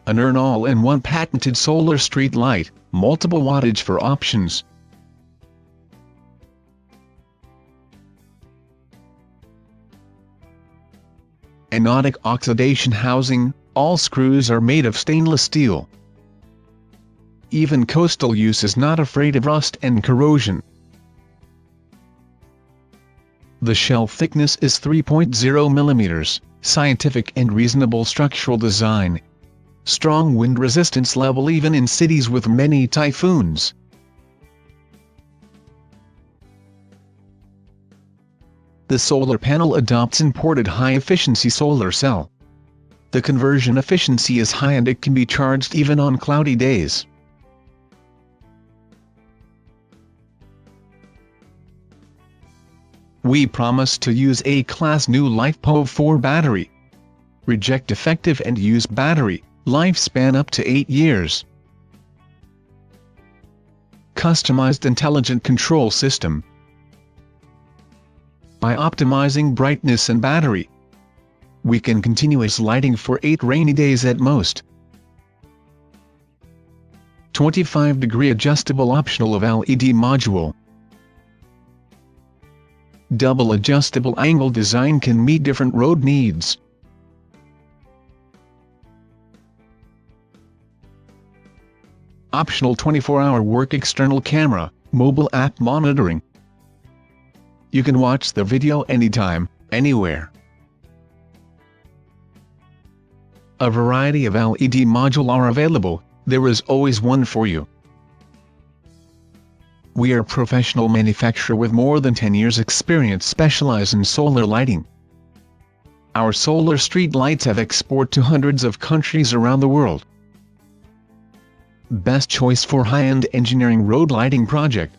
Anern all-in-one patented solar street light, multiple wattage for options. Anodic oxidation housing, all screws are made of stainless steel. Even coastal use is not afraid of rust and corrosion. The shell thickness is 3.0 mm, scientific and reasonable structural design. Strong wind resistance level even in cities with many typhoons. The solar panel adopts imported high-efficiency solar cell. The conversion efficiency is high and it can be charged even on cloudy days. We promise to use A-class new LiFePO4 battery. Reject defective and use battery, lifespan up to 8 years. Customized intelligent control system. By optimizing brightness and battery, we can continuous lighting for 8 rainy days at most. 25-degree adjustable optional of LED module. Double adjustable angle design can meet different road needs. Optional 24-hour work external camera, mobile app monitoring. You can watch the video anytime, anywhere. A variety of LED modules are available, there is always one for you. We are a professional manufacturer with more than 10 years experience specialized in solar lighting. Our solar street lights have export to hundreds of countries around the world. Best choice for high-end engineering road lighting project.